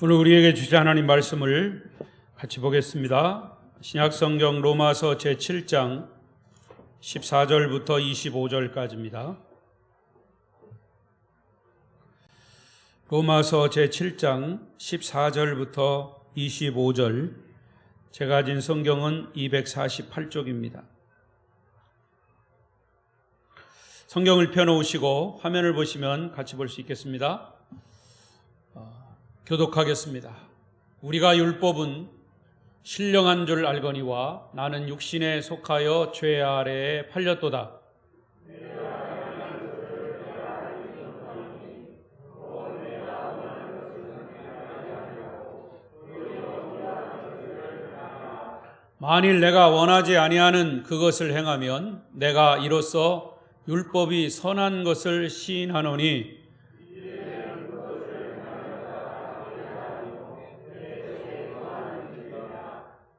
오늘 우리에게 주신 하나님 말씀을 같이 보겠습니다. 신약성경 로마서 제7장 14절부터 25절까지입니다. 로마서 제7장 14절부터 25절, 제가 가진 성경은 248쪽입니다. 성경을 펴놓으시고 화면을 보시면 같이 볼 수 있겠습니다. 교독하겠습니다. 우리가 율법은 신령한 줄 알거니와 나는 육신에 속하여 죄 아래에 팔렸도다. 만일 내가 원하지 아니하는 그것을 행하면 내가 이로써 율법이 선한 것을 시인하노니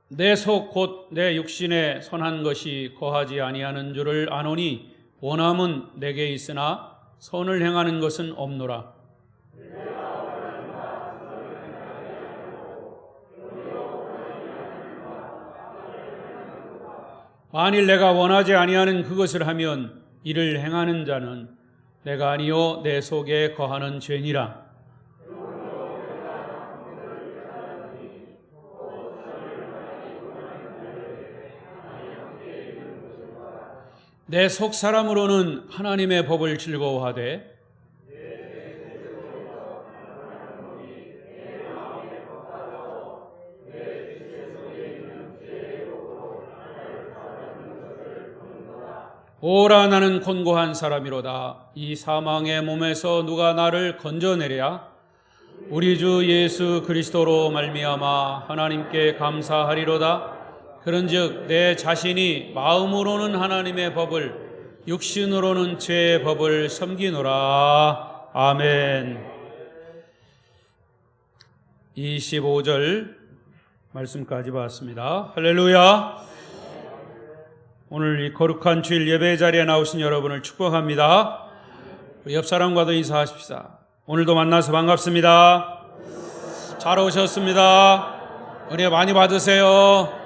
내 속 곧 내 육신에 선한 것이 거하지 아니하는 줄을 아노니 원함은 내게 있으나 선을 행하는 것은 없노라. 만일 내가 원하지 아니하는 그것을 하면 이를 행하는 자는 내가 아니요 내 속에 거하는 죄니라. 내 속 사람으로는 하나님의 법을 즐거워하되 오라 나는 곤고한 사람이로다. 이 사망의 몸에서 누가 나를 건져내랴? 우리 주 예수 그리스도로 말미암아 하나님께 감사하리로다. 그런즉 내 자신이 마음으로는 하나님의 법을, 육신으로는 죄의 법을 섬기노라. 아멘. 25절 말씀까지 봤습니다. 할렐루야. 오늘 이 거룩한 주일 예배 자리에 나오신 여러분을 축복합니다. 우리 옆 사람과도 인사하십시다. 오늘도 만나서 반갑습니다. 잘 오셨습니다. 은혜 많이 받으세요.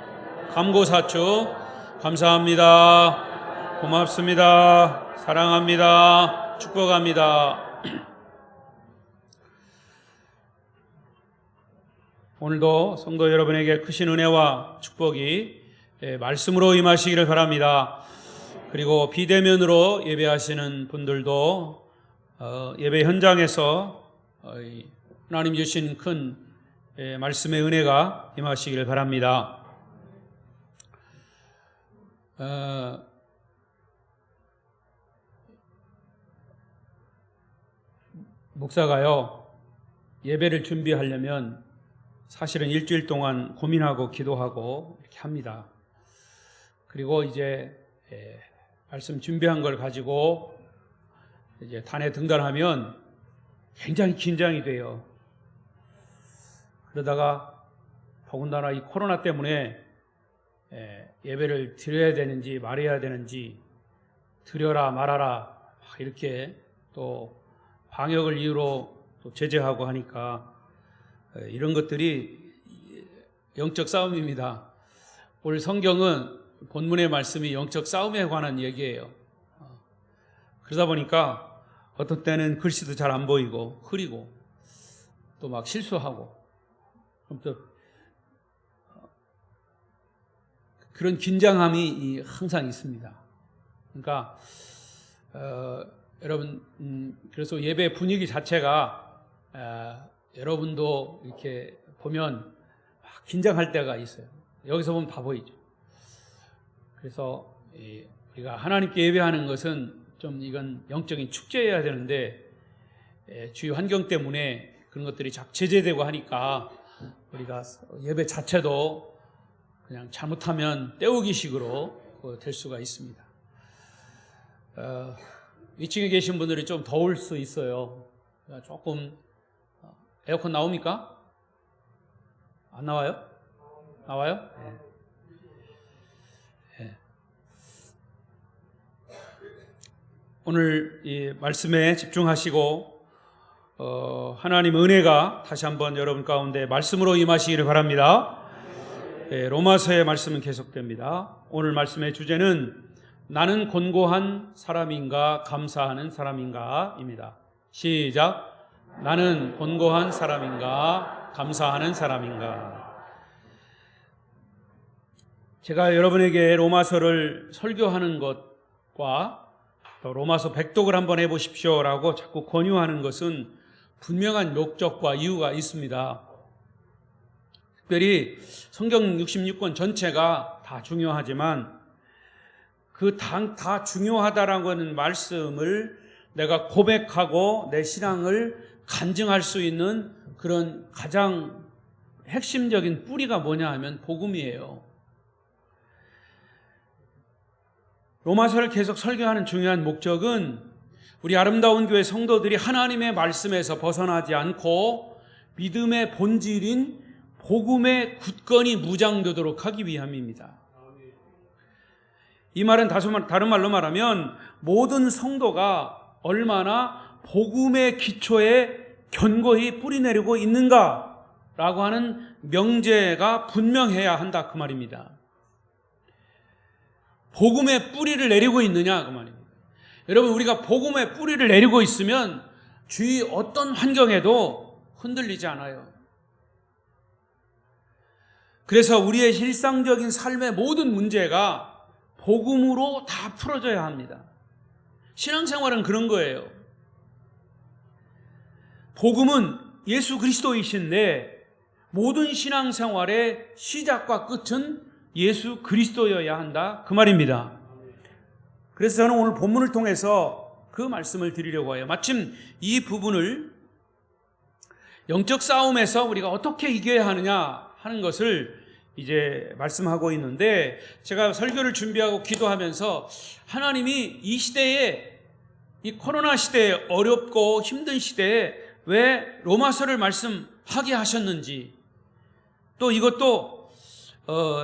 감고사축 감사합니다. 고맙습니다. 사랑합니다. 축복합니다. 오늘도 성도 여러분에게 크신 은혜와 축복이 말씀으로 임하시기를 바랍니다. 그리고 비대면으로 예배하시는 분들도 예배 현장에서 하나님 주신 큰 말씀의 은혜가 임하시기를 바랍니다. 목사가요, 예배를 준비하려면 사실은 일주일 동안 고민하고 기도하고 이렇게 합니다. 그리고 이제 말씀 준비한 걸 가지고 이제 단에 등단하면 굉장히 긴장이 돼요. 그러다가 더군다나 이 코로나 때문에 예배를 드려야 되는지 말아야 되는지, 드려라 말아라 이렇게 또 방역을 이유로 또 제재하고 하니까 이런 것들이 영적 싸움입니다. 오늘 성경은 본문의 말씀이 영적 싸움에 관한 얘기예요. 그러다 보니까 어떤 때는 글씨도 잘 안 보이고 흐리고 또 막 실수하고 또 그런 긴장함이 항상 있습니다. 그러니까 여러분 그래서 예배 분위기 자체가 여러분도 이렇게 보면 막 긴장할 때가 있어요. 여기서 보면 다 보이죠. 그래서 우리가 하나님께 예배하는 것은 좀 이건 영적인 축제여야 되는데 주위 환경 때문에 그런 것들이 자꾸 제재되고 하니까 우리가 예배 자체도 그냥 잘못하면 때우기식으로 될 수가 있습니다. 2층에 계신 분들이 좀 더울 수 있어요. 조금 에어컨 나옵니까? 안 나와요? 나와요? 네. 네. 오늘 이 말씀에 집중하시고 하나님 은혜가 다시 한번 여러분 가운데 말씀으로 임하시기를 바랍니다. 로마서의 말씀은 계속됩니다. 오늘 말씀의 주제는 나는 곤고한 사람인가 감사하는 사람인가 입니다. 시작. 나는 곤고한 사람인가 감사하는 사람인가. 제가 여러분에게 로마서를 설교하는 것과 또 로마서 백독을 한번 해보십시오라고 자꾸 권유하는 것은 분명한 목적과 이유가 있습니다. 특별히 성경 66권 전체가 다 중요하지만 그 다 중요하다라고 하는 말씀을 내가 고백하고 내 신앙을 간증할 수 있는 그런 가장 핵심적인 뿌리가 뭐냐 하면 복음이에요. 로마서를 계속 설교하는 중요한 목적은 우리 아름다운 교회 성도들이 하나님의 말씀에서 벗어나지 않고 믿음의 본질인 복음의 굳건히 무장되도록 하기 위함입니다. 이 말은 다른 말로 말하면 모든 성도가 얼마나 복음의 기초에 견고히 뿌리내리고 있는가라고 하는 명제가 분명해야 한다 그 말입니다. 복음의 뿌리를 내리고 있느냐 그 말입니다. 여러분, 우리가 복음의 뿌리를 내리고 있으면 주위 어떤 환경에도 흔들리지 않아요. 그래서 우리의 일상적인 삶의 모든 문제가 복음으로 다 풀어져야 합니다. 신앙생활은 그런 거예요. 복음은 예수 그리스도이신데 모든 신앙생활의 시작과 끝은 예수 그리스도여야 한다 그 말입니다. 그래서 저는 오늘 본문을 통해서 그 말씀을 드리려고 해요. 마침 이 부분을 영적 싸움에서 우리가 어떻게 이겨야 하느냐 하는 것을 이제 말씀하고 있는데, 제가 설교를 준비하고 기도하면서 하나님이 이 시대에, 이 코로나 시대에, 어렵고 힘든 시대에 왜 로마서를 말씀하게 하셨는지, 또 이것도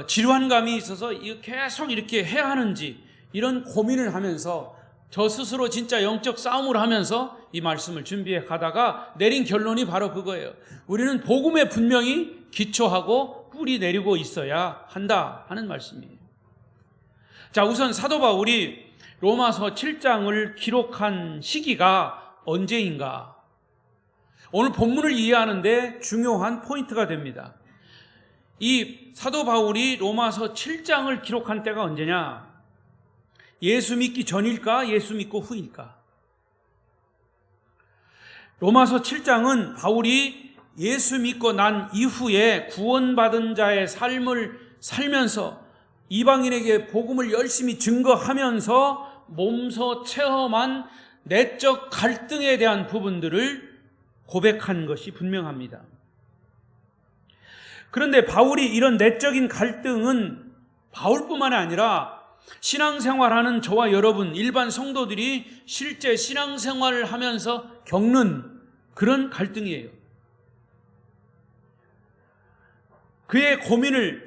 질환감이 있어서 계속 이렇게 해야 하는지 이런 고민을 하면서 저 스스로 진짜 영적 싸움을 하면서 이 말씀을 준비해 가다가 내린 결론이 바로 그거예요. 우리는 복음에 분명히 기초하고 뿌리 내리고 있어야 한다 하는 말씀이에요. 자, 우선 사도 바울이 로마서 7장을 기록한 시기가 언제인가? 오늘 본문을 이해하는데 중요한 포인트가 됩니다. 이 사도 바울이 로마서 7장을 기록한 때가 언제냐? 예수 믿기 전일까? 예수 믿고 후일까? 로마서 7장은 바울이 예수 믿고 난 이후에 구원받은 자의 삶을 살면서 이방인에게 복음을 열심히 증거하면서 몸소 체험한 내적 갈등에 대한 부분들을 고백한 것이 분명합니다. 그런데 바울이 이런 내적인 갈등은 바울뿐만이 아니라 신앙생활하는 저와 여러분, 일반 성도들이 실제 신앙생활을 하면서 겪는 그런 갈등이에요.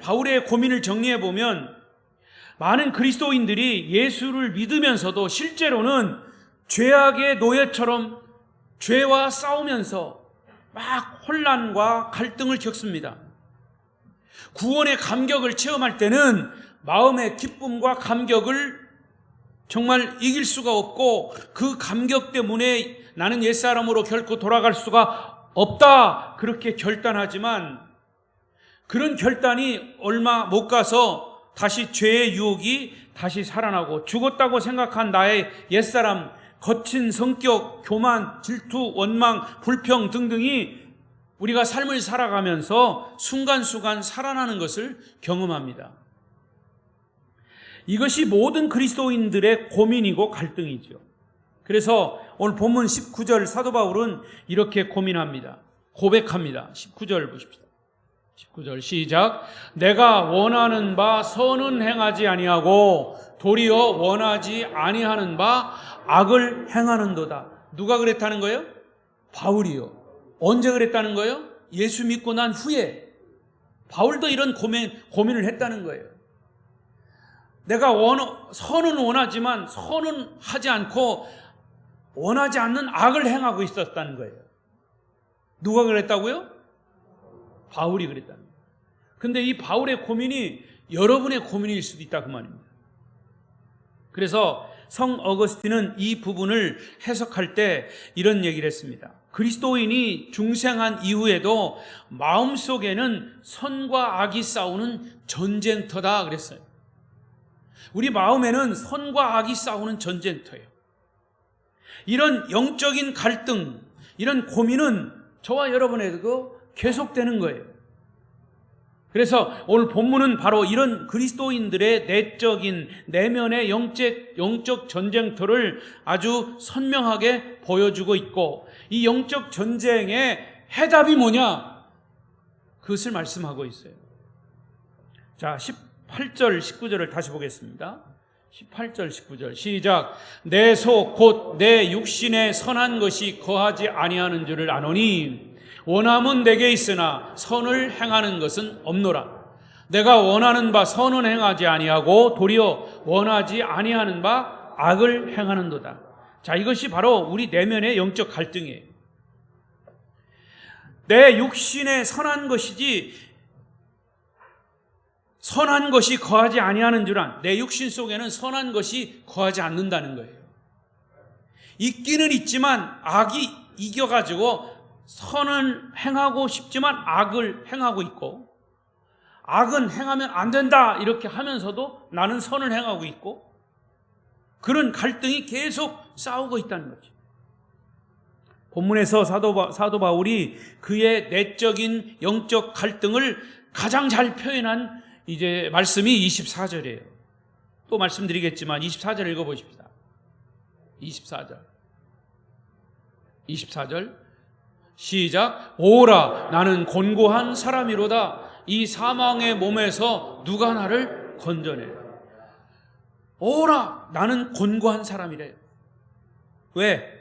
바울의 고민을 정리해 보면 많은 그리스도인들이 예수를 믿으면서도 실제로는 죄악의 노예처럼 죄와 싸우면서 막 혼란과 갈등을 겪습니다. 구원의 감격을 체험할 때는 마음의 기쁨과 감격을 정말 이길 수가 없고 그 감격 때문에 나는 옛사람으로 결코 돌아갈 수가 없다 그렇게 결단하지만 그런 결단이 얼마 못 가서 다시 죄의 유혹이 다시 살아나고 죽었다고 생각한 나의 옛사람, 거친 성격, 교만, 질투, 원망, 불평 등등이 우리가 삶을 살아가면서 순간순간 살아나는 것을 경험합니다. 이것이 모든 그리스도인들의 고민이고 갈등이죠. 그래서 오늘 본문 19절 사도 바울은 이렇게 고민합니다. 고백합니다. 19절 보십시다. 19절 시작. 내가 원하는 바 선은 행하지 아니하고 도리어 원하지 아니하는 바 악을 행하는도다. 누가 그랬다는 거예요? 바울이요. 언제 그랬다는 거예요? 예수 믿고 난 후에. 바울도 이런 고민을 했다는 거예요. 내가 선은 원하지만 선은 하지 않고 원하지 않는 악을 행하고 있었다는 거예요. 누가 그랬다고요? 바울이 그랬다. 근데 이 바울의 고민이 여러분의 고민일 수도 있다 그 말입니다. 그래서 성 어거스틴은 이 부분을 해석할 때 이런 얘기를 했습니다. 그리스도인이 중생한 이후에도 마음속에는 선과 악이 싸우는 전쟁터다 그랬어요. 우리 마음에는 선과 악이 싸우는 전쟁터예요. 이런 영적인 갈등, 이런 고민은 저와 여러분에게도 계속되는 거예요. 그래서 오늘 본문은 바로 이런 그리스도인들의 내적인 내면의 영적 전쟁터를 아주 선명하게 보여주고 있고, 이 영적 전쟁의 해답이 뭐냐? 그것을 말씀하고 있어요. 자, 18절, 19절을 다시 보겠습니다. 18절, 19절 시작. 내 속 곧 내 육신에 선한 것이 거하지 아니하는 줄을 아노니 원함은 내게 있으나 선을 행하는 것은 없노라. 내가 원하는 바 선은 행하지 아니하고 도리어 원하지 아니하는 바 악을 행하는도다. 자, 이것이 바로 우리 내면의 영적 갈등이에요. 내 육신에 선한 것이지 선한 것이 거하지 아니하는 줄 안, 내 육신 속에는 선한 것이 거하지 않는다는 거예요. 있기는 있지만 악이 이겨가지고 선을 행하고 싶지만 악을 행하고 있고, 악은 행하면 안 된다 이렇게 하면서도 나는 선을 행하고 있고, 그런 갈등이 계속 싸우고 있다는 거죠. 본문에서 사도 바울이 그의 내적인 영적 갈등을 가장 잘 표현한 이제 말씀이 24절이에요. 또 말씀드리겠지만 24절 읽어보십시다. 24절 시작. 오라 나는 곤고한 사람이로다. 이 사망의 몸에서 누가 나를 건져내라. 오라 나는 곤고한 사람이래. 왜?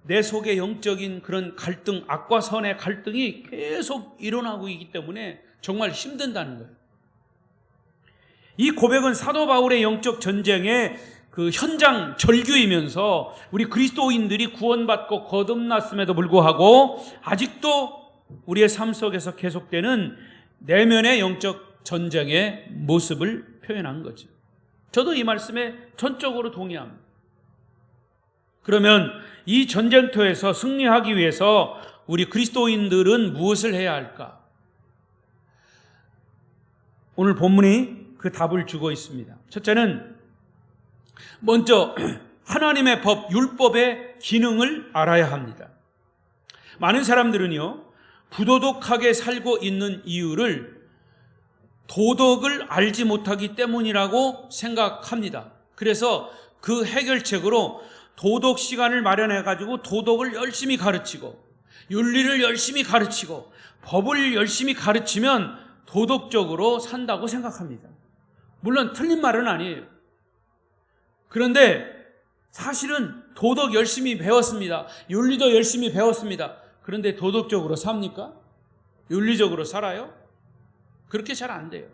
내 속에 영적인 그런 갈등, 악과 선의 갈등이 계속 일어나고 있기 때문에 정말 힘든다는 거예요. 이 고백은 사도 바울의 영적 전쟁의 그 현장 절규이면서 우리 그리스도인들이 구원받고 거듭났음에도 불구하고 아직도 우리의 삶 속에서 계속되는 내면의 영적 전쟁의 모습을 표현한 거죠. 저도 이 말씀에 전적으로 동의합니다. 그러면 이 전쟁터에서 승리하기 위해서 우리 그리스도인들은 무엇을 해야 할까? 오늘 본문이 그 답을 주고 있습니다. 첫째는 먼저 하나님의 법, 율법의 기능을 알아야 합니다. 많은 사람들은요, 부도덕하게 살고 있는 이유를 도덕을 알지 못하기 때문이라고 생각합니다. 그래서 그 해결책으로 도덕 시간을 마련해가지고 도덕을 열심히 가르치고 윤리를 열심히 가르치고 법을 열심히 가르치면 도덕적으로 산다고 생각합니다. 물론 틀린 말은 아니에요. 그런데 사실은 도덕 열심히 배웠습니다. 윤리도 열심히 배웠습니다. 그런데 도덕적으로 삽니까? 윤리적으로 살아요? 그렇게 잘 안 돼요.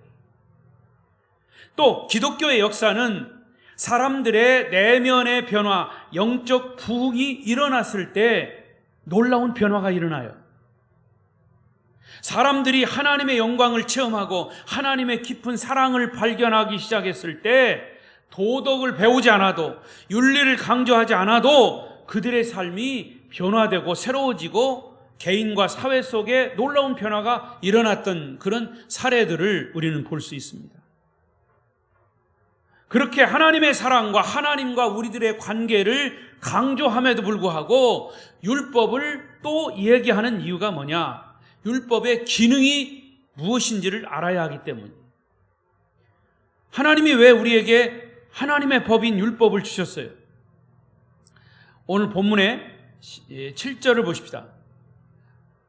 또 기독교의 역사는 사람들의 내면의 변화, 영적 부흥이 일어났을 때 놀라운 변화가 일어나요. 사람들이 하나님의 영광을 체험하고 하나님의 깊은 사랑을 발견하기 시작했을 때 도덕을 배우지 않아도, 윤리를 강조하지 않아도 그들의 삶이 변화되고 새로워지고 개인과 사회 속에 놀라운 변화가 일어났던 그런 사례들을 우리는 볼 수 있습니다. 그렇게 하나님의 사랑과 하나님과 우리들의 관계를 강조함에도 불구하고 율법을 또 얘기하는 이유가 뭐냐? 율법의 기능이 무엇인지를 알아야 하기 때문이에요. 하나님이 왜 우리에게 하나님의 법인 율법을 주셨어요? 오늘 본문의 7절을 보십시다.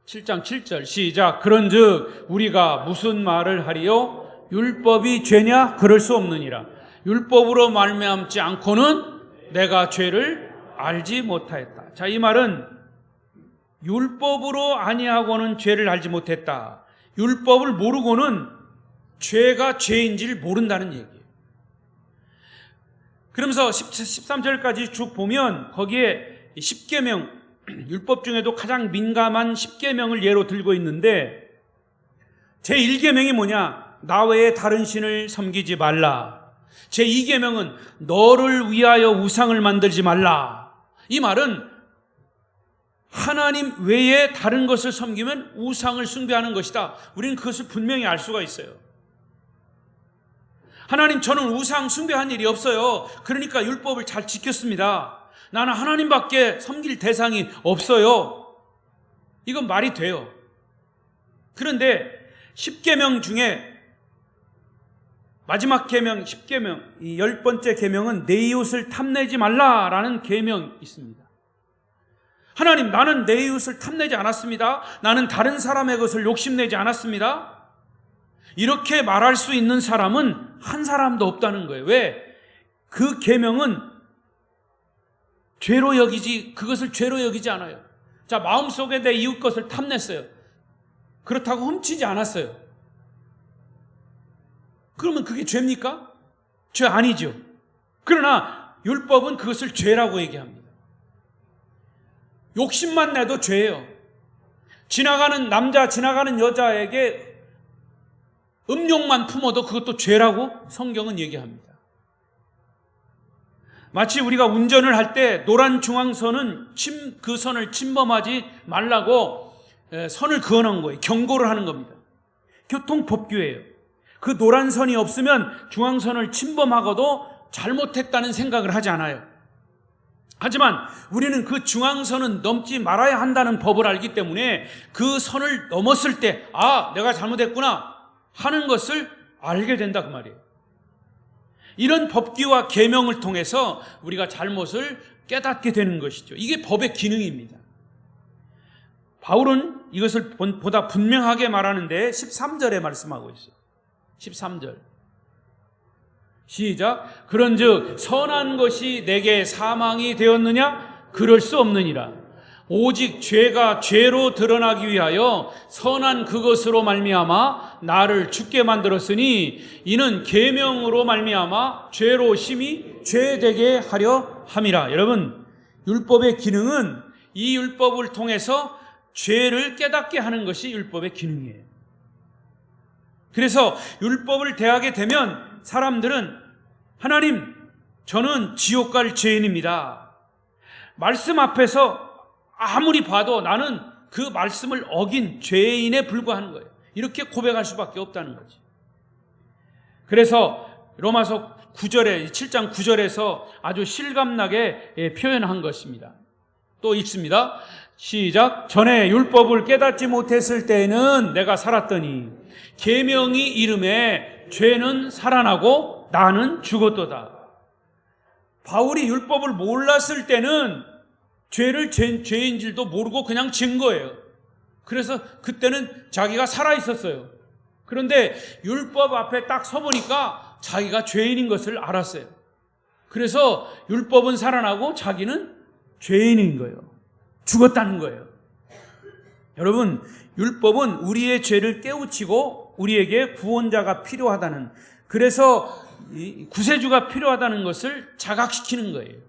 7장 7절 시작. 그런즉 우리가 무슨 말을 하리요? 율법이 죄냐? 그럴 수 없느니라. 율법으로 말미암지 않고는 내가 죄를 알지 못하였다. 자, 이 말은 율법으로 아니하고는 죄를 알지 못했다. 율법을 모르고는 죄가 죄인지를 모른다는 얘기예요. 그러면서 13절까지 쭉 보면 거기에 10계명, 율법 중에도 가장 민감한 10계명을 예로 들고 있는데 제1계명이 뭐냐? 나 외에 다른 신을 섬기지 말라. 제2계명은 너를 위하여 우상을 만들지 말라. 이 말은 하나님 외에 다른 것을 섬기면 우상을 숭배하는 것이다. 우리는 그것을 분명히 알 수가 있어요. 하나님, 저는 우상 숭배한 일이 없어요. 그러니까 율법을 잘 지켰습니다. 나는 하나님밖에 섬길 대상이 없어요. 이건 말이 돼요. 그런데 10계명 중에 마지막 계명 10계명, 이 10번째 계명은 내 이웃을 탐내지 말라라는 계명이 있습니다. 하나님, 나는 내 이웃을 탐내지 않았습니다. 나는 다른 사람의 것을 욕심내지 않았습니다. 이렇게 말할 수 있는 사람은 한 사람도 없다는 거예요. 왜? 그 계명은 죄로 여기지, 그것을 죄로 여기지 않아요. 자, 마음속에 내 이웃 것을 탐냈어요. 그렇다고 훔치지 않았어요. 그러면 그게 죄입니까? 죄 아니죠. 그러나 율법은 그것을 죄라고 얘기합니다. 욕심만 내도 죄예요. 지나가는 남자, 지나가는 여자에게 음욕만 품어도 그것도 죄라고 성경은 얘기합니다. 마치 우리가 운전을 할 때 노란 중앙선은 그 선을 침범하지 말라고 선을 그어놓은 거예요. 경고를 하는 겁니다. 교통법규예요. 그 노란 선이 없으면 중앙선을 침범하고도 잘못했다는 생각을 하지 않아요. 하지만 우리는 그 중앙선은 넘지 말아야 한다는 법을 알기 때문에 그 선을 넘었을 때 내가 잘못했구나 하는 것을 알게 된다 그 말이에요. 이런 법규와 계명을 통해서 우리가 잘못을 깨닫게 되는 것이죠. 이게 법의 기능입니다. 바울은 이것을 보다 분명하게 말하는데 13절에 말씀하고 있어요. 13절 시작. 그런즉 선한 것이 내게 사망이 되었느냐? 그럴 수 없느니라. 오직 죄가 죄로 드러나기 위하여 선한 그것으로 말미암아 나를 죽게 만들었으니 이는 계명으로 말미암아 죄로 심히 죄되게 하려 함이라. 여러분, 율법의 기능은 이 율법을 통해서 죄를 깨닫게 하는 것이 율법의 기능이에요. 그래서 율법을 대하게 되면 사람들은 하나님, 저는 지옥 갈 죄인입니다. 말씀 앞에서 아무리 봐도 나는 그 말씀을 어긴 죄인에 불과한 거예요. 이렇게 고백할 수밖에 없다는 거지. 그래서 로마서 9절에 7장 9절에서 아주 실감나게 표현한 것입니다. 또 읽습니다. 시작. 전에 율법을 깨닫지 못했을 때에는 내가 살았더니 계명이 이름에 죄는 살아나고 나는 죽었도다. 바울이 율법을 몰랐을 때는 죄를 죄인 줄도 모르고 그냥 진 거예요. 그래서 그때는 자기가 살아 있었어요. 그런데 율법 앞에 딱 서보니까 자기가 죄인인 것을 알았어요. 그래서 율법은 살아나고 자기는 죄인인 거예요. 죽었다는 거예요. 여러분, 율법은 우리의 죄를 깨우치고 우리에게 구원자가 필요하다는, 그래서 구세주가 필요하다는 것을 자각시키는 거예요.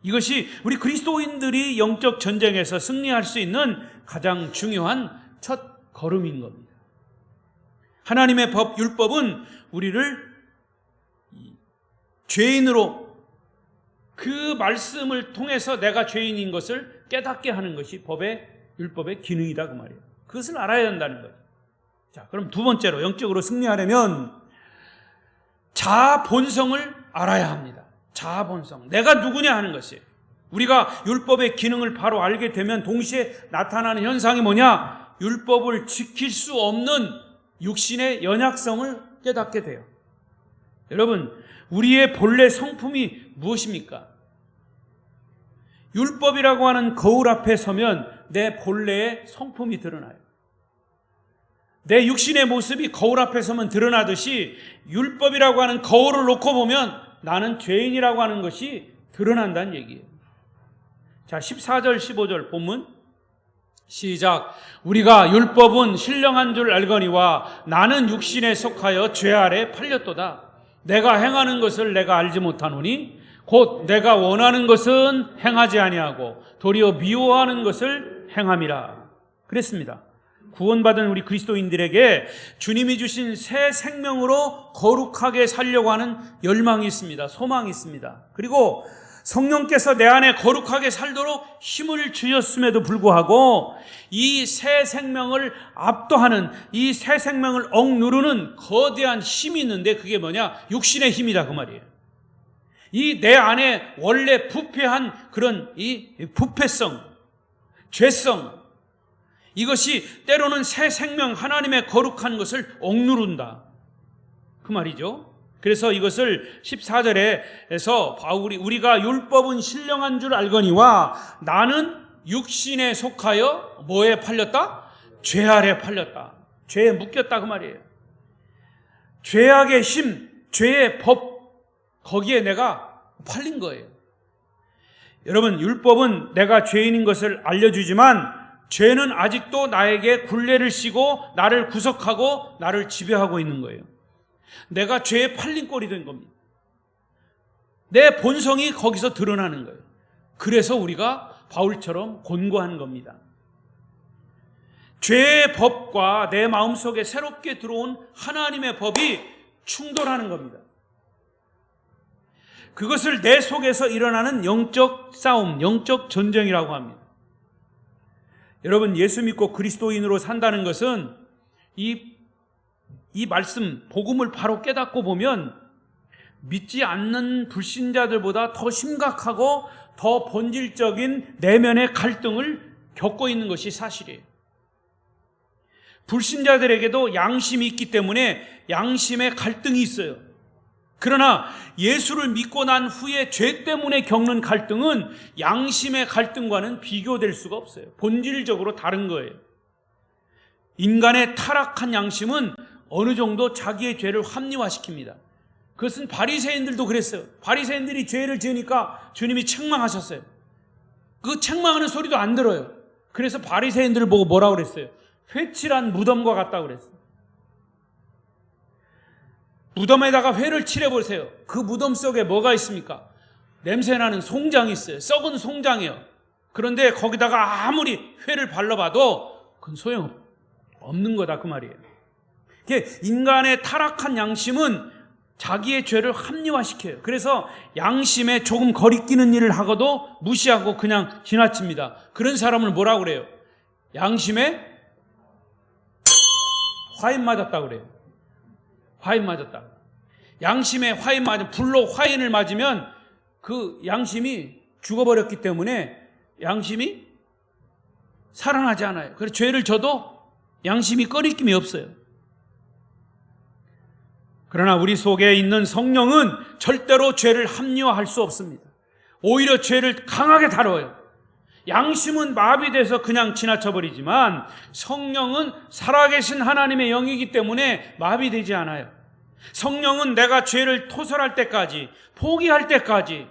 이것이 우리 그리스도인들이 영적 전쟁에서 승리할 수 있는 가장 중요한 첫 걸음인 겁니다. 하나님의 법, 율법은 우리를 죄인으로 그 말씀을 통해서 내가 죄인인 것을 깨닫게 하는 것이 율법의 기능이다 그 말이에요. 그것을 알아야 한다는 거예요. 자, 그럼 두 번째로 영적으로 승리하려면 자아 본성을 알아야 합니다. 자아 본성. 내가 누구냐 하는 것이에요. 우리가 율법의 기능을 바로 알게 되면 동시에 나타나는 현상이 뭐냐? 율법을 지킬 수 없는 육신의 연약성을 깨닫게 돼요. 여러분, 우리의 본래 성품이 무엇입니까? 율법이라고 하는 거울 앞에 서면 내 본래의 성품이 드러나요. 내 육신의 모습이 거울 앞에 서면 드러나듯이 율법이라고 하는 거울을 놓고 보면 나는 죄인이라고 하는 것이 드러난다는 얘기예요. 자, 14절 15절 본문 시작. 우리가 율법은 신령한 줄 알거니와 나는 육신에 속하여 죄 아래 팔렸도다. 내가 행하는 것을 내가 알지 못하노니 곧 내가 원하는 것은 행하지 아니하고 도리어 미워하는 것을 행함이라 그랬습니다. 구원받은 우리 그리스도인들에게 주님이 주신 새 생명으로 거룩하게 살려고 하는 열망이 있습니다. 소망이 있습니다. 그리고 성령께서 내 안에 거룩하게 살도록 힘을 주셨음에도 불구하고 이 새 생명을 압도하는, 이 새 생명을 억누르는 거대한 힘이 있는데 그게 뭐냐? 육신의 힘이다 그 말이에요. 이 내 안에 원래 부패한 그런 이 부패성, 죄성, 이것이 때로는 새 생명, 하나님의 거룩한 것을 억누른다 그 말이죠. 그래서 이것을 14절에서 바울이 우리가 율법은 신령한 줄 알거니와 나는 육신에 속하여 뭐에 팔렸다? 죄 아래 팔렸다. 죄에 묶였다 그 말이에요. 죄악의 힘, 죄의 법, 거기에 내가 팔린 거예요. 여러분, 율법은 내가 죄인인 것을 알려주지만 죄는 아직도 나에게 굴레를 씌고 나를 구속하고 나를 지배하고 있는 거예요. 내가 죄에 팔린 꼴이 된 겁니다. 내 본성이 거기서 드러나는 거예요. 그래서 우리가 바울처럼 권고하는 겁니다. 죄의 법과 내 마음속에 새롭게 들어온 하나님의 법이 충돌하는 겁니다. 그것을 내 속에서 일어나는 영적 싸움, 영적 전쟁이라고 합니다. 여러분, 예수 믿고 그리스도인으로 산다는 것은 이 말씀, 복음을 바로 깨닫고 보면 믿지 않는 불신자들보다 더 심각하고 더 본질적인 내면의 갈등을 겪고 있는 것이 사실이에요. 불신자들에게도 양심이 있기 때문에 양심의 갈등이 있어요. 그러나 예수를 믿고 난 후에 죄 때문에 겪는 갈등은 양심의 갈등과는 비교될 수가 없어요. 본질적으로 다른 거예요. 인간의 타락한 양심은 어느 정도 자기의 죄를 합리화시킵니다. 그것은 바리새인들도 그랬어요. 바리새인들이 죄를 지으니까 주님이 책망하셨어요. 그 책망하는 소리도 안 들어요. 그래서 바리새인들을 보고 뭐라고 그랬어요? 회칠한 무덤과 같다고 그랬어요. 무덤에다가 회를 칠해보세요. 그 무덤 속에 뭐가 있습니까? 냄새나는 송장이 있어요. 썩은 송장이에요. 그런데 거기다가 아무리 회를 발라봐도 그건 소용없는 거다 그 말이에요. 인간의 타락한 양심은 자기의 죄를 합리화시켜요. 그래서 양심에 조금 거리끼는 일을 하고도 무시하고 그냥 지나칩니다. 그런 사람을 뭐라고 그래요? 양심에 화인 맞았다고 그래요. 화인 맞았다. 양심에 화인 맞으면, 불로 화인을 맞으면 그 양심이 죽어버렸기 때문에 양심이 살아나지 않아요. 그래서 죄를 져도 양심이 꺼리낌이 없어요. 그러나 우리 속에 있는 성령은 절대로 죄를 합리화할 수 없습니다. 오히려 죄를 강하게 다뤄요. 양심은 마비돼서 그냥 지나쳐버리지만 성령은 살아계신 하나님의 영이기 때문에 마비되지 않아요. 성령은 내가 죄를 토설할 때까지, 포기할 때까지,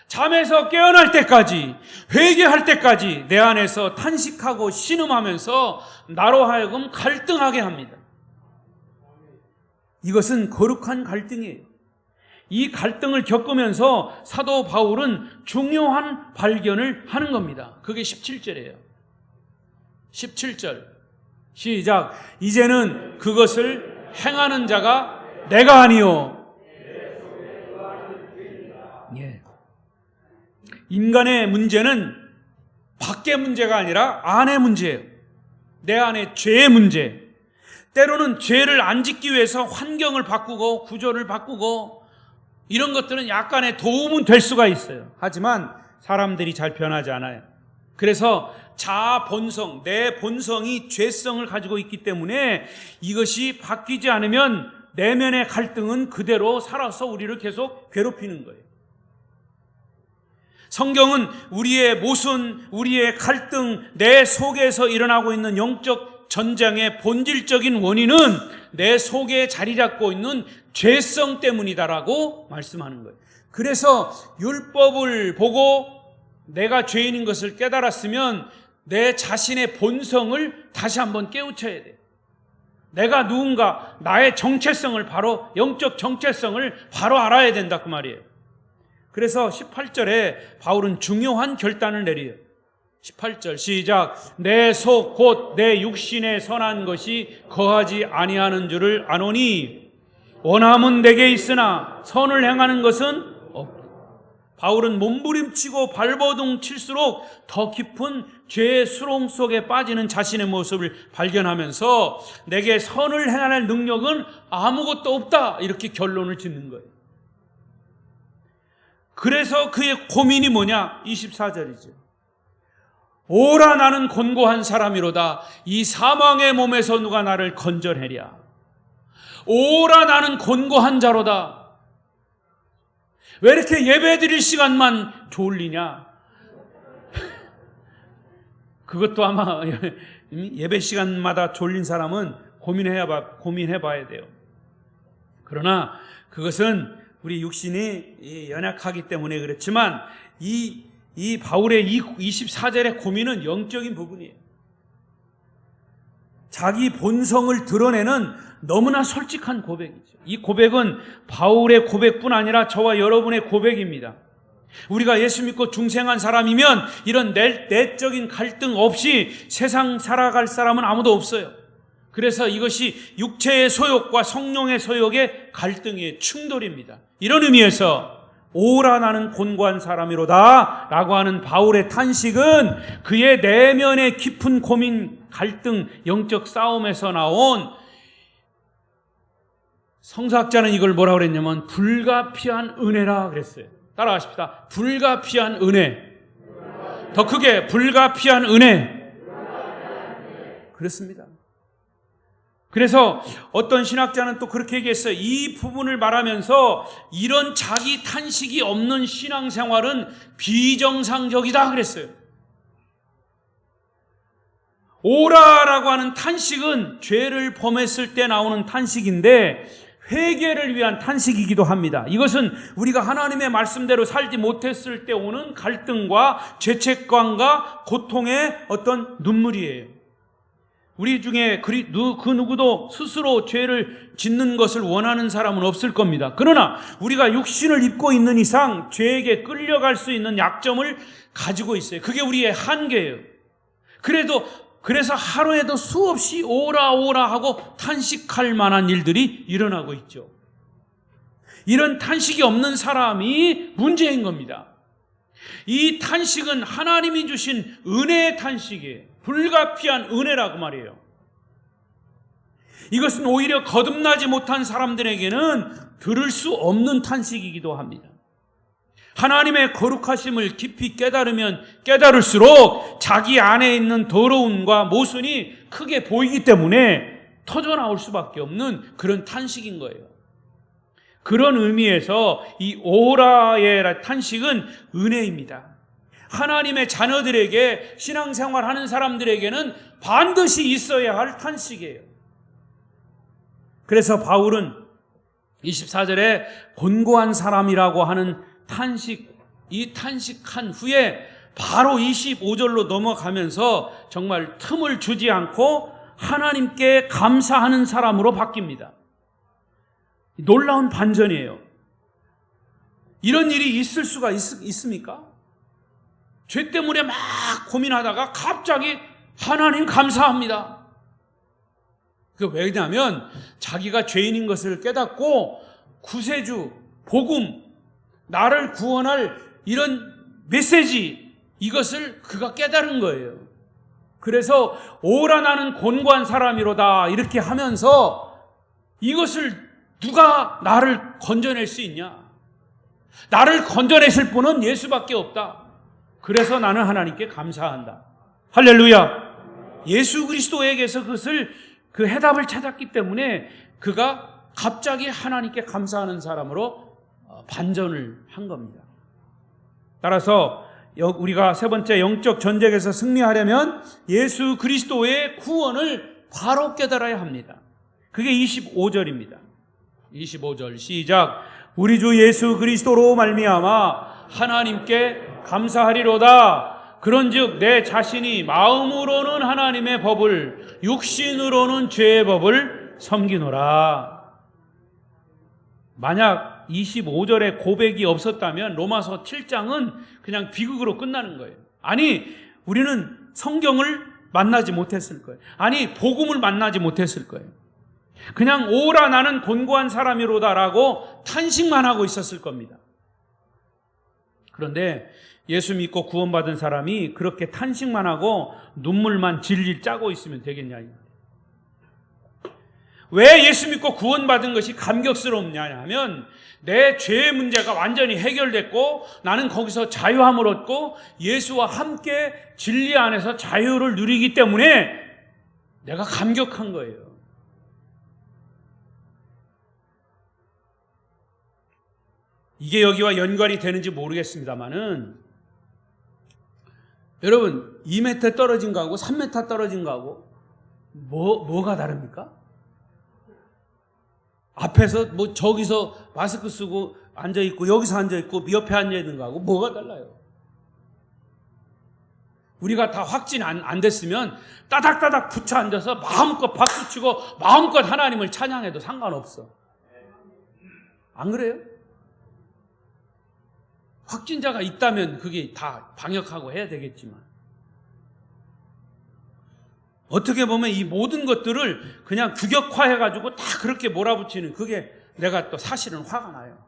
잠에서 깨어날 때까지, 회개할 때까지 내 안에서 탄식하고 신음하면서 나로 하여금 갈등하게 합니다. 이것은 거룩한 갈등이에요. 이 갈등을 겪으면서 사도 바울은 중요한 발견을 하는 겁니다. 그게 17절이에요. 17절 시작. 이제는 그것을 행하는 자가 내가 아니요. 예. 인간의 문제는 밖의 문제가 아니라 안의 문제예요. 내 안의 죄의 문제. 때로는 죄를 안 짓기 위해서 환경을 바꾸고 구조를 바꾸고 이런 것들은 약간의 도움은 될 수가 있어요. 하지만 사람들이 잘 변하지 않아요. 그래서 자아 본성, 내 본성이 죄성을 가지고 있기 때문에 이것이 바뀌지 않으면 내면의 갈등은 그대로 살아서 우리를 계속 괴롭히는 거예요. 성경은 우리의 모순, 우리의 갈등, 내 속에서 일어나고 있는 영적 전쟁의 본질적인 원인은 내 속에 자리 잡고 있는 죄성 때문이다라고 말씀하는 거예요. 그래서 율법을 보고 내가 죄인인 것을 깨달았으면 내 자신의 본성을 다시 한번 깨우쳐야 돼요. 내가 누군가, 나의 정체성을 바로, 영적 정체성을 바로 알아야 된다 그 말이에요. 그래서 18절에 바울은 중요한 결단을 내려요. 18절 시작. 내 속 곧 내 육신에 선한 것이 거하지 아니하는 줄을 아노니 원함은 내게 있으나 선을 행하는 것은 없다. 바울은 몸부림치고 발버둥 칠수록 더 깊은 죄의 수렁 속에 빠지는 자신의 모습을 발견하면서 내게 선을 행할 능력은 아무것도 없다, 이렇게 결론을 짓는 거예요. 그래서 그의 고민이 뭐냐? 24절이죠. 오라 나는 곤고한 사람이로다. 이 사망의 몸에서 누가 나를 건져내랴. 오라 나는 곤고한 자로다. 왜 이렇게 예배 드릴 시간만 졸리냐? 그것도 아마 예배 시간마다 졸린 사람은 고민해봐야 돼요. 그러나 그것은 우리 육신이 연약하기 때문에 그렇지만 이 바울의 이 24절의 고민은 영적인 부분이에요. 자기 본성을 드러내는 너무나 솔직한 고백이죠. 이 고백은 바울의 고백뿐 아니라 저와 여러분의 고백입니다. 우리가 예수 믿고 중생한 사람이면 이런 내적인 갈등 없이 세상 살아갈 사람은 아무도 없어요. 그래서 이것이 육체의 소욕과 성령의 소욕의 갈등의 충돌입니다. 이런 의미에서 오라 나는 곤고한 사람이로다 라고 하는 바울의 탄식은 그의 내면의 깊은 고민, 갈등, 영적 싸움에서 나온, 성서학자는 이걸 뭐라고 그랬냐면 불가피한 은혜라 그랬어요. 따라가십시다. 불가피한 은혜. 더 크게 불가피한 은혜. 그렇습니다. 그래서 어떤 신학자는 또 그렇게 얘기했어요. 이 부분을 말하면서 이런 자기 탄식이 없는 신앙생활은 비정상적이다 그랬어요. 오라라고 하는 탄식은 죄를 범했을 때 나오는 탄식인데 회개를 위한 탄식이기도 합니다. 이것은 우리가 하나님의 말씀대로 살지 못했을 때 오는 갈등과 죄책감과 고통의 어떤 눈물이에요. 우리 중에 그 누구도 스스로 죄를 짓는 것을 원하는 사람은 없을 겁니다. 그러나 우리가 육신을 입고 있는 이상 죄에게 끌려갈 수 있는 약점을 가지고 있어요. 그게 우리의 한계예요. 그래서 하루에도 수없이 오라 오라 하고 탄식할 만한 일들이 일어나고 있죠. 이런 탄식이 없는 사람이 문제인 겁니다. 이 탄식은 하나님이 주신 은혜의 탄식이에요. 불가피한 은혜라고 말이에요. 이것은 오히려 거듭나지 못한 사람들에게는 들을 수 없는 탄식이기도 합니다. 하나님의 거룩하심을 깊이 깨달으면 깨달을수록 자기 안에 있는 더러움과 모순이 크게 보이기 때문에 터져나올 수밖에 없는 그런 탄식인 거예요. 그런 의미에서 이 오라의 탄식은 은혜입니다. 하나님의 자녀들에게, 신앙생활하는 사람들에게는 반드시 있어야 할 탄식이에요. 그래서 바울은 24절에 곤고한 사람이라고 하는 탄식, 이 탄식한 후에 바로 25절로 넘어가면서 정말 틈을 주지 않고 하나님께 감사하는 사람으로 바뀝니다. 놀라운 반전이에요. 이런 일이 있을 수가 있습니까? 죄 때문에 막 고민하다가 갑자기 하나님 감사합니다. 그게 왜냐하면 자기가 죄인인 것을 깨닫고 구세주, 복음, 나를 구원할 이런 메시지, 이것을 그가 깨달은 거예요. 그래서 오라 나는 곤고한 사람이로다 이렇게 하면서 이것을 누가 나를 건져낼 수 있냐? 나를 건져내실 분은 예수밖에 없다. 그래서 나는 하나님께 감사한다. 할렐루야. 예수 그리스도에게서 그 해답을 찾았기 때문에 그가 갑자기 하나님께 감사하는 사람으로 반전을 한 겁니다. 따라서 우리가 세 번째 영적 전쟁에서 승리하려면 예수 그리스도의 구원을 바로 깨달아야 합니다. 그게 25절입니다. 25절 시작. 우리 주 예수 그리스도로 말미암아 하나님께 감사하리로다. 그런즉 내 자신이 마음으로는 하나님의 법을, 육신으로는 죄의 법을 섬기노라. 만약 25절에 고백이 없었다면 로마서 7장은 그냥 비극으로 끝나는 거예요. 아니, 우리는 성경을 만나지 못했을 거예요. 아니, 복음을 만나지 못했을 거예요. 그냥 오라 나는 곤고한 사람이로다라고 탄식만 하고 있었을 겁니다. 그런데 예수 믿고 구원받은 사람이 그렇게 탄식만 하고 눈물만 질질 짜고 있으면 되겠냐. 왜 예수 믿고 구원받은 것이 감격스럽냐 하면 내 죄의 문제가 완전히 해결됐고 나는 거기서 자유함을 얻고 예수와 함께 진리 안에서 자유를 누리기 때문에 내가 감격한 거예요. 이게 여기와 연관이 되는지 모르겠습니다만은 여러분 2m 떨어진 거하고 3m 떨어진 거하고 뭐가 다릅니까? 앞에서 저기서 마스크 쓰고 앉아있고 여기서 앉아있고 옆에 앉아있는 거하고 뭐가 달라요? 우리가 다 확진 안 됐으면 따닥따닥 붙여 앉아서 마음껏 박수치고 마음껏 하나님을 찬양해도 상관없어. 안 그래요? 확진자가 있다면 그게 다 방역하고 해야 되겠지만 어떻게 보면 이 모든 것들을 그냥 규격화해가지고 다 그렇게 몰아붙이는 그게 내가 또 사실은 화가 나요.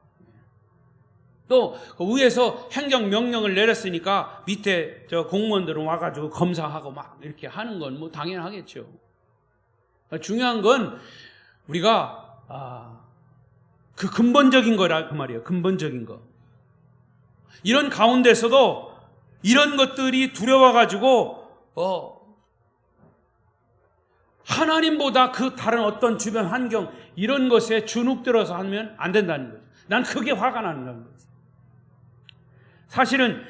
또 위에서 행정명령을 내렸으니까 밑에 저 공무원들은 와가지고 검사하고 막 이렇게 하는 건 뭐 당연하겠죠. 중요한 건 우리가 그 근본적인 거라 그 말이에요. 근본적인 거. 이런 가운데서도 이런 것들이 두려워가지고 하나님보다 그 다른 어떤 주변 환경 이런 것에 주눅들어서 하면 안 된다는 거죠. 난 그게 화가 나는 거죠. 사실은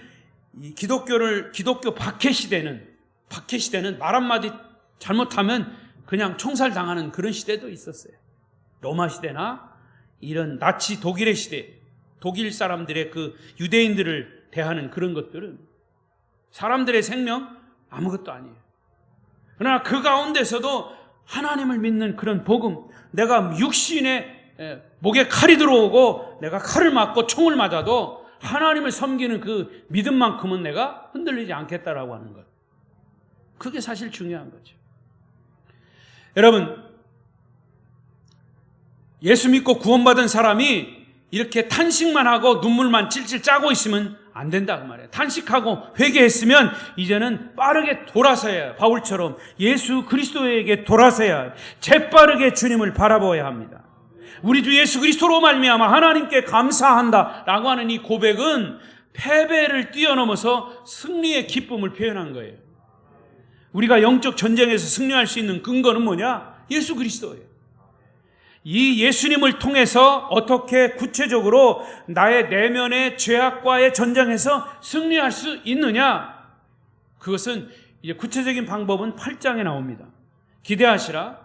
이 기독교 박해 시대는 말 한마디 잘못하면 그냥 총살당하는 그런 시대도 있었어요. 로마 시대나 이런 나치 독일의 시대, 독일 사람들의 그 유대인들을 대하는 그런 것들은 사람들의 생명 아무것도 아니에요. 그러나 그 가운데서도 하나님을 믿는 그런 복음, 내가 육신에 목에 칼이 들어오고 내가 칼을 맞고 총을 맞아도 하나님을 섬기는 그 믿음만큼은 내가 흔들리지 않겠다라고 하는 것. 그게 사실 중요한 거죠. 여러분, 예수 믿고 구원받은 사람이 이렇게 탄식만 하고 눈물만 찔찔 짜고 있으면 안 된다 그 말이에요. 탄식하고 회개했으면 이제는 빠르게 돌아서야 바울처럼 예수 그리스도에게 돌아서야 재빠르게 주님을 바라보아야 합니다. 우리 주 예수 그리스도로 말미암아 하나님께 감사한다라고 하는 이 고백은 패배를 뛰어넘어서 승리의 기쁨을 표현한 거예요. 우리가 영적 전쟁에서 승리할 수 있는 근거는 뭐냐? 예수 그리스도예요. 이 예수님을 통해서 어떻게 구체적으로 나의 내면의 죄악과의 전쟁에서 승리할 수 있느냐? 그것은 이제 구체적인 방법은 8장에 나옵니다. 기대하시라.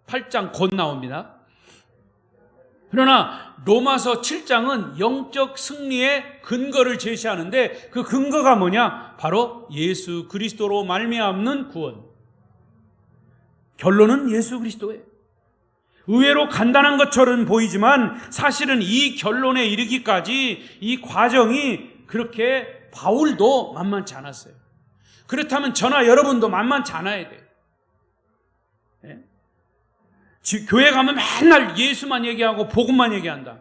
8장 곧 나옵니다. 그러나 로마서 7장은 영적 승리의 근거를 제시하는데 그 근거가 뭐냐? 바로 예수 그리스도로 말미암는 구원. 결론은 예수 그리스도예요. 의외로 간단한 것처럼 보이지만 사실은 이 결론에 이르기까지 이 과정이 그렇게 바울도 만만치 않았어요. 그렇다면 저나 여러분도 만만치 않아야 돼요. 네? 교회 가면 맨날 예수만 얘기하고 복음만 얘기한다.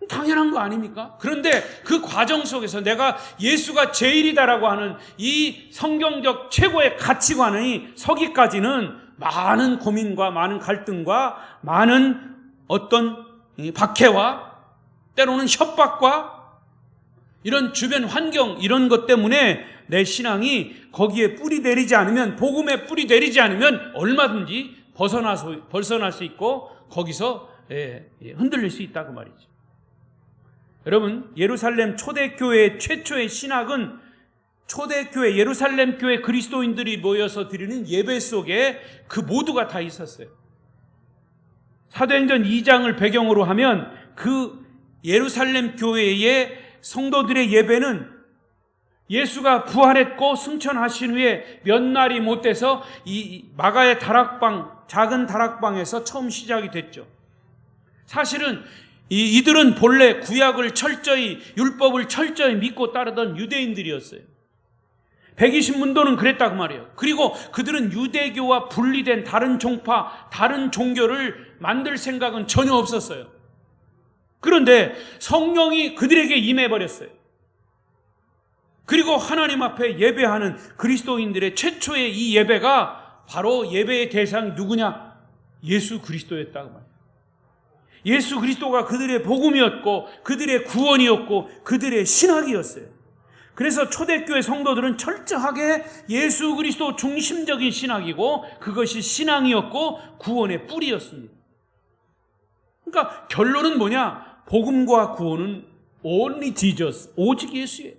당연한 거 아닙니까? 그런데 그 과정 속에서 내가 예수가 제일이다라고 하는 이 성경적 최고의 가치관이 서기까지는 많은 고민과 많은 갈등과 많은 어떤 박해와 때로는 협박과 이런 주변 환경 이런 것 때문에 내 신앙이 거기에 뿌리 내리지 않으면 복음에 뿌리 내리지 않으면 얼마든지 벗어날 수 있고 거기서 흔들릴 수 있다 그 말이죠. 여러분 예루살렘 초대교회의 최초의 신학은 초대교회 예루살렘 교회 그리스도인들이 모여서 드리는 예배 속에 그 모두가 다 있었어요. 사도행전 2장을 배경으로 하면 그 예루살렘 교회의 성도들의 예배는 예수가 부활했고 승천하신 후에 몇 날이 못 돼서 이 마가의 다락방 작은 다락방에서 처음 시작이 됐죠. 사실은 이들은 본래 구약을 철저히, 율법을 철저히 믿고 따르던 유대인들이었어요. 120문도는 그랬다고 말이에요. 그리고 그들은 유대교와 분리된 다른 종파, 다른 종교를 만들 생각은 전혀 없었어요. 그런데 성령이 그들에게 임해버렸어요. 그리고 하나님 앞에 예배하는 그리스도인들의 최초의 이 예배가 바로 예배의 대상이 누구냐? 예수 그리스도였다고 말이에요. 예수 그리스도가 그들의 복음이었고 그들의 구원이었고 그들의 신학이었어요. 그래서 초대교회 성도들은 철저하게 예수 그리스도 중심적인 신학이고 그것이 신앙이었고 구원의 뿌리였습니다. 그러니까 결론은 뭐냐? 복음과 구원은 only Jesus, 오직 예수예요.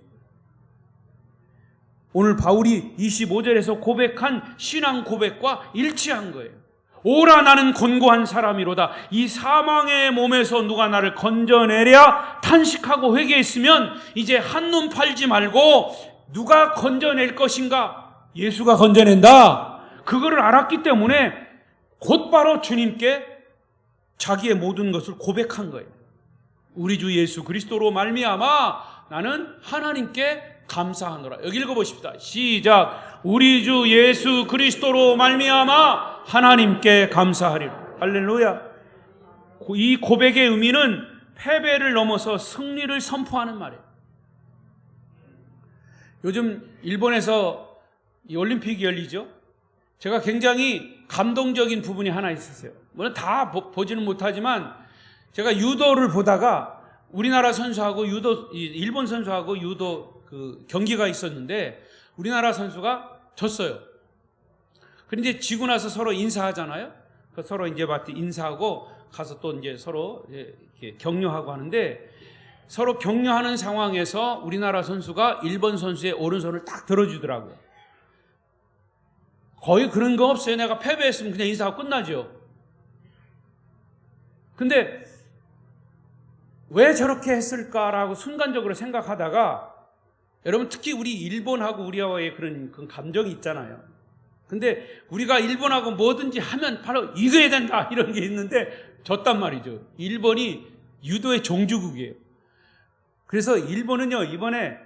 오늘 바울이 25절에서 고백한 신앙 고백과 일치한 거예요. 오라 나는 곤고한 사람이로다. 이 사망의 몸에서 누가 나를 건져내랴 탄식하고 회개했으면 이제 한눈 팔지 말고 누가 건져낼 것인가? 예수가 건져낸다. 그거를 알았기 때문에 곧바로 주님께 자기의 모든 것을 고백한 거예요. 우리 주 예수 그리스도로 말미암아 나는 하나님께 감사하노라. 여기 읽어보십시다. 시작. 우리 주 예수 그리스도로 말미암아 하나님께 감사하리라. 할렐루야. 이 고백의 의미는 패배를 넘어서 승리를 선포하는 말이에요. 요즘 일본에서 이 올림픽이 열리죠. 제가 굉장히 감동적인 부분이 하나 있었어요. 물론 다 보지는 못하지만 제가 유도를 보다가 우리나라 선수하고 일본 선수하고 유도 그 경기가 있었는데 우리나라 선수가 졌어요. 그런데 지고 나서 서로 인사하잖아요. 서로 이제 인사하고 가서 또 이제 서로 이렇게 격려하고 하는데 서로 격려하는 상황에서 우리나라 선수가 일본 선수의 오른손을 딱 들어주더라고요. 거의 그런 거 없어요. 내가 패배했으면 그냥 인사하고 끝나죠. 근데 왜 저렇게 했을까라고 순간적으로 생각하다가 여러분 특히 우리 일본하고 우리와의 그런 감정이 있잖아요. 근데 우리가 일본하고 뭐든지 하면 바로 이겨야 된다 이런 게 있는데 졌단 말이죠. 일본이 유도의 종주국이에요. 그래서 일본은요 이번에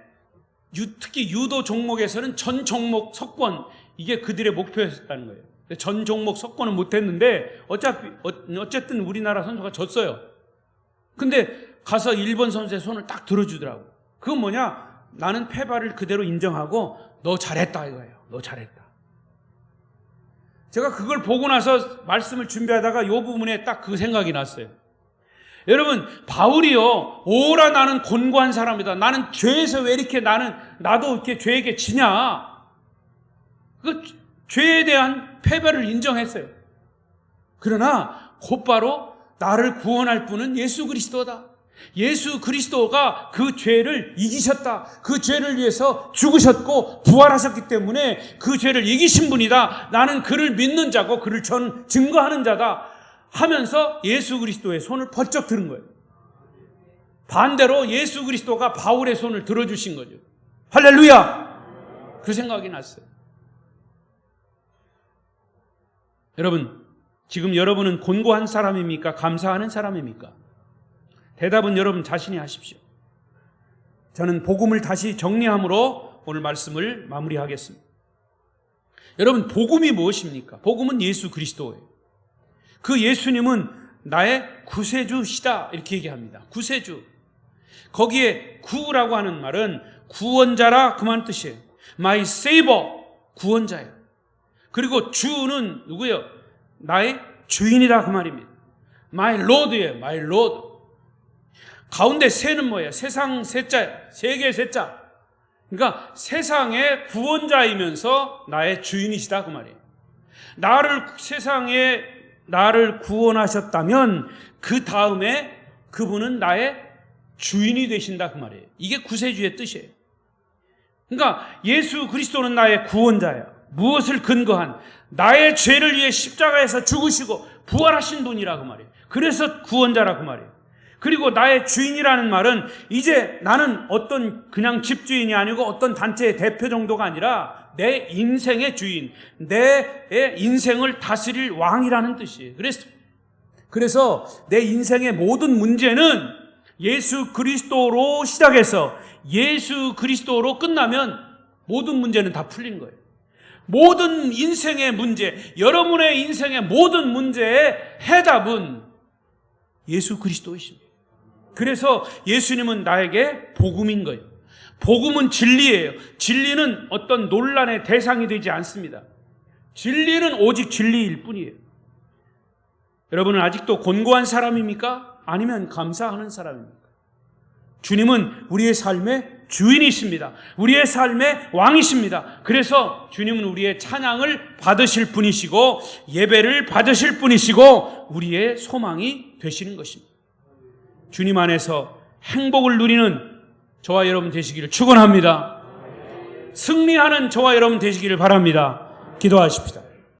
특히 유도 종목에서는 전 종목 석권 이게 그들의 목표였다는 거예요. 전 종목 석권은 못했는데 어쨌든 우리나라 선수가 졌어요. 근데 가서 일본 선수의 손을 딱 들어주더라고요. 그건 뭐냐? 나는 패배를 그대로 인정하고 너 잘했다 이거예요. 너 잘했다. 제가 그걸 보고 나서 말씀을 준비하다가 이 부분에 딱 그 생각이 났어요. 여러분 바울이요 오라 나는 곤고한 사람이다. 나는 죄에서 왜 이렇게 나도 이렇게 죄에게 지냐? 그 죄에 대한 패배를 인정했어요. 그러나 곧바로 나를 구원할 분은 예수 그리스도다. 예수 그리스도가 그 죄를 이기셨다. 그 죄를 위해서 죽으셨고 부활하셨기 때문에 그 죄를 이기신 분이다. 나는 그를 믿는 자고 그를 증거하는 자다 하면서 예수 그리스도의 손을 번쩍 들은 거예요. 반대로 예수 그리스도가 바울의 손을 들어주신 거죠. 할렐루야! 그 생각이 났어요. 여러분, 지금 여러분은 곤고한 사람입니까? 감사하는 사람입니까? 대답은 여러분 자신이 하십시오. 저는 복음을 다시 정리함으로 오늘 말씀을 마무리하겠습니다. 여러분 복음이 무엇입니까? 복음은 예수 그리스도예요. 그 예수님은 나의 구세주시다 이렇게 얘기합니다. 구세주. 거기에 구라고 하는 말은 구원자라 그만 뜻이에요. My Savior, 구원자예요. 그리고 주는 누구예요? 나의 주인이다 그 말입니다. My Lord예요. My Lord. 가운데 세는 뭐예요? 세상 세자예요. 세계의 세자. 그러니까 세상의 구원자이면서 나의 주인이시다 그 말이에요. 세상에 나를 구원하셨다면 그 다음에 그분은 나의 주인이 되신다 그 말이에요. 이게 구세주의 뜻이에요. 그러니까 예수 그리스도는 나의 구원자예요. 무엇을 근거한? 나의 죄를 위해 십자가에서 죽으시고 부활하신 분이라 그 말이에요. 그래서 구원자라 그 말이에요. 그리고 나의 주인이라는 말은 이제 나는 어떤 그냥 집주인이 아니고 어떤 단체의 대표 정도가 아니라 내 인생의 주인, 내 인생을 다스릴 왕이라는 뜻이에요. 그래서 그래서 내 인생의 모든 문제는 예수 그리스도로 시작해서 예수 그리스도로 끝나면 모든 문제는 다 풀린 거예요. 모든 인생의 문제, 여러분의 인생의 모든 문제의 해답은 예수 그리스도이십니다. 그래서 예수님은 나에게 복음인 거예요. 복음은 진리예요. 진리는 어떤 논란의 대상이 되지 않습니다. 진리는 오직 진리일 뿐이에요. 여러분은 아직도 곤고한 사람입니까? 아니면 감사하는 사람입니까? 주님은 우리의 삶의 주인이십니다. 우리의 삶의 왕이십니다. 그래서 주님은 우리의 찬양을 받으실 분이시고 예배를 받으실 분이시고 우리의 소망이 되시는 것입니다. 주님 안에서 행복을 누리는 저와 여러분 되시기를 축원합니다. 승리하는 저와 여러분 되시기를 바랍니다. 기도하십시다.